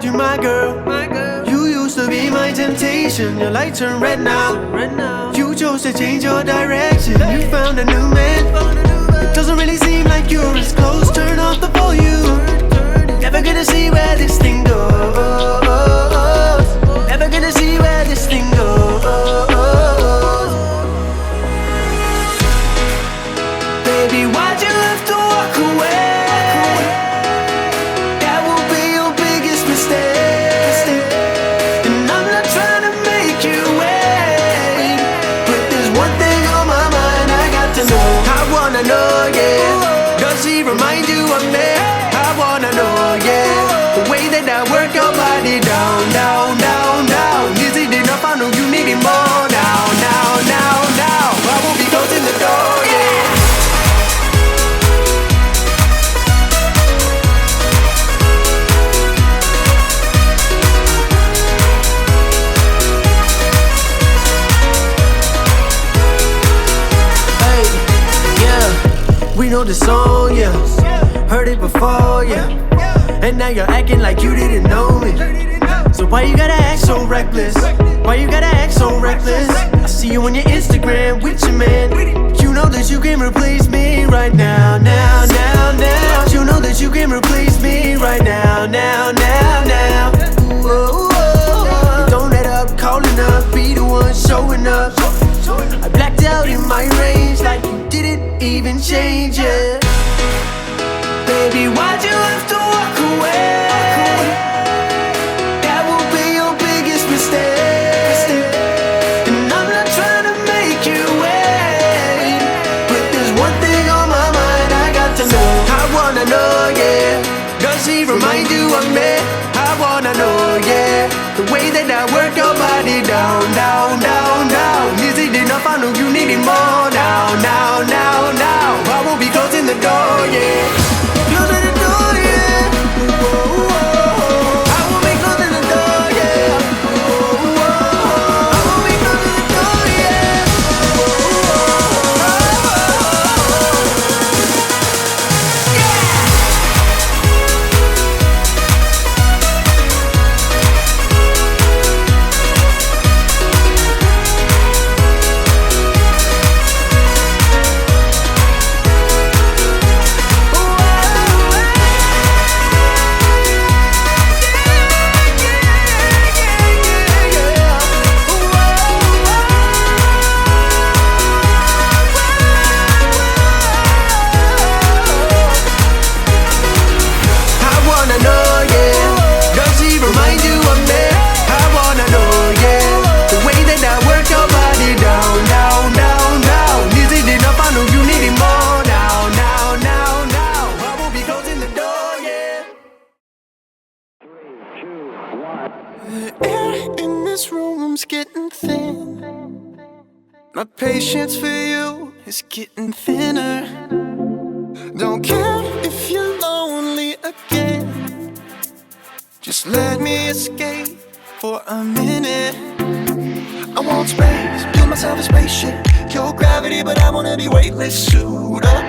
called you my girl. You used to be my temptation. Your light turned red now. You chose to change your direction. You found a new man. It doesn't really seem like you're as close. Turn off the volume. Never gonna see where this thing goes. Never gonna see where this thing goes. Baby, why'd you have to walk away? That will be your biggest mistake. And I'm not trying to make you wait, but there's one thing on my mind I got to know. I wanna know, yeah. Does he remind you of me? I wanna know, yeah. The way that I work your body down, down, down, down. Is it enough? I know you need it more now, now, now, now. I won't be closing the door, yeah. Hey, yeah. We know the song, yeah. Heard it before, yeah. And now you're acting like you didn't know me. So why you gotta act so reckless? Why you gotta act so reckless? I see you on your Instagram with your man. You know that you can replace me right now, now, now, now. You know that you can replace me right now, now, now, now. Ooh, don't let up, calling up, be the one showing up. I blacked out in my range like you didn't even change it. Baby, why'd you have to walk away? That will be your biggest mistake. And I'm not trying to make you wait, but there's one thing on my mind I got to know. I wanna know, yeah. Does he remind you of me? I wanna know, yeah. The way that I work your body down, down, down, down. Is it enough? I know you need it more now, now, now, now. I won't be closing the door, yeah. Closing the door, yeah. I won't be closing the door, yeah. I won't be closing the door, yeah. My patience for you is getting thinner. Don't care if you're lonely again. Just let me escape for a minute. I want space, build myself a spaceship. Your gravity, but I wanna be weightless. Suit up,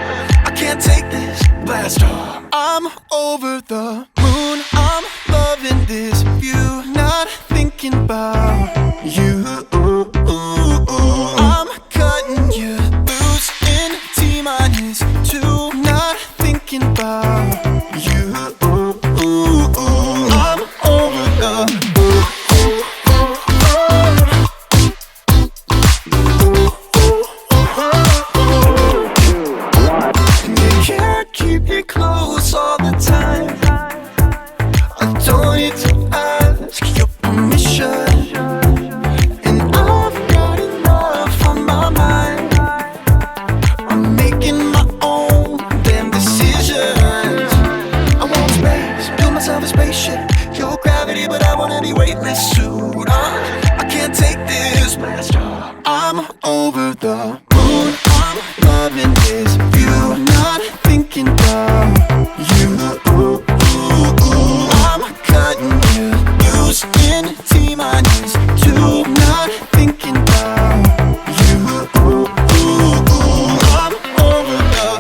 I can't take this, blast off. I'm over the moon, I'm loving this view. Not thinking about you. I'm cutting you loose in T-2. Not thinking about you. I'm over the and you can't keep it close all the time. I don't need to ask your permission. Your gravity, but I wanna be weightless. Suit up, I can't take this. Blast off. I'm over the moon. I'm loving this view. Not thinking about you. I'm cutting you loose in T-2. Not thinking about you. I'm over the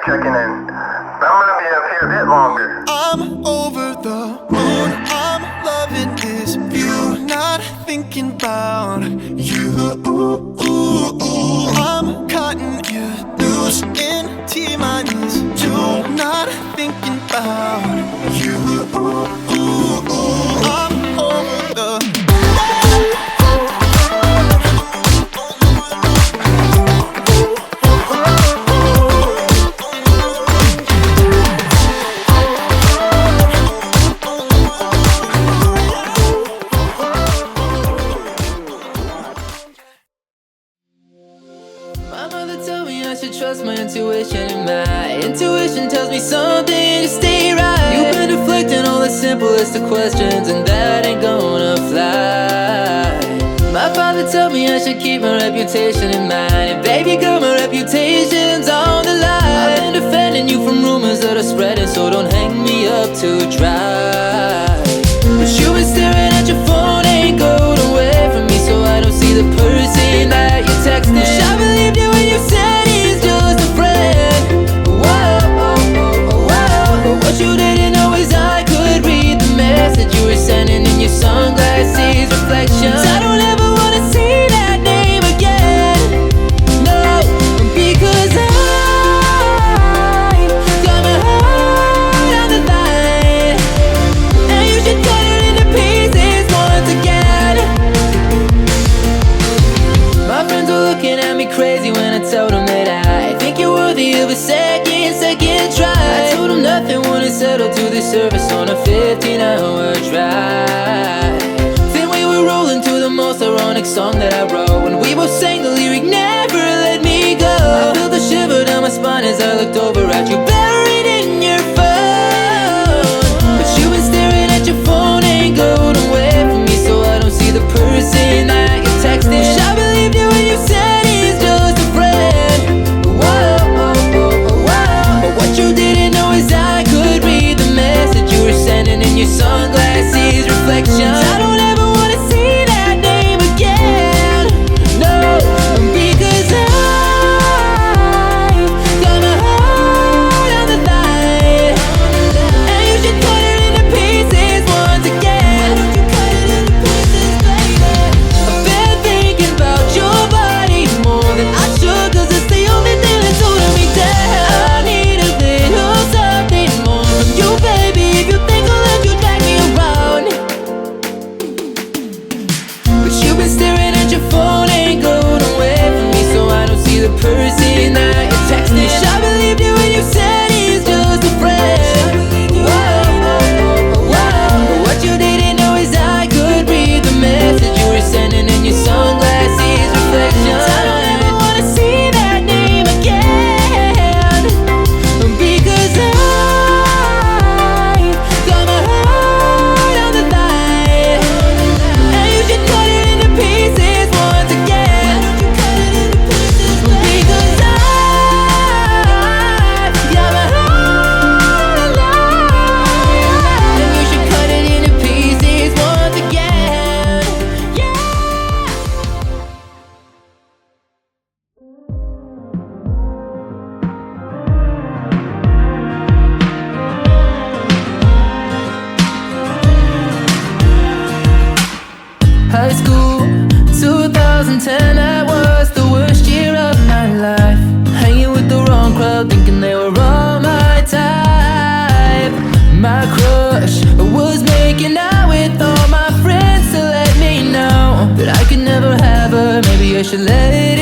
checking in. I'm gonna be up here a bit longer. I'm over the moon, I'm loving this view, not thinking about you. I'm cutting you loose in T-minus 2, not thinking about you. I'm over the trust my intuition, and my intuition tells me something to stay right. You've been deflecting all the simplest of questions, and that ain't gonna fly. My father told me I should keep my reputation in mind, and baby girl, my reputation's on the line. I've been defending you from rumors that are spreading, so don't hang me up to dry. But you've been staring at your phone, ain't going away from me, so I don't see the person that you're texting. Wish I believed you when you said what you didn't know is I could read the message you were sending in your sunglasses reflections. I don't ever wanna see that name again, no, because I got my heart on the line, and you should cut it into pieces once again. My friends were looking at me crazy when I told them that I think you're worthy of a second try. I told them nothing wouldn't settle to the surface on a 15-hour drive. Then we were rolling to the most ironic song that I wrote, when we both sang the lyric, never let me go. I felt the shiver down my spine as I looked over at you, buried in your phone. But you've been staring at your phone, ain't going away from me, so I don't see the person that you're texting. Wish I believed you when you said he's just a friend. What you didn't know is I could read the message you were sending in your sunglasses reflections. I don't ever wanna see that name again, no, because I got my heart on the line, and you should cut it into pieces once again. I've been thinking about your body more than I should, cause it's the only thing that's holding me down. Staring at your phone, ain't going away from me, so I don't see the person that you're texting. Wish I believed you when you said he's just a friend. But what you didn't know is I could read the message you were sending in your sunglasses reflections. I don't ever wanna see that name again, because I got my heart on the line, and you should cut it pieces once again, because I got my heart on the line, and you should cut it into pieces once again, yeah. High school, 2010, that was the worst year of my life. Hanging with the wrong crowd, thinking they were all my type. My crush was making out with all my friends to let me know that I could never have her, maybe I should let it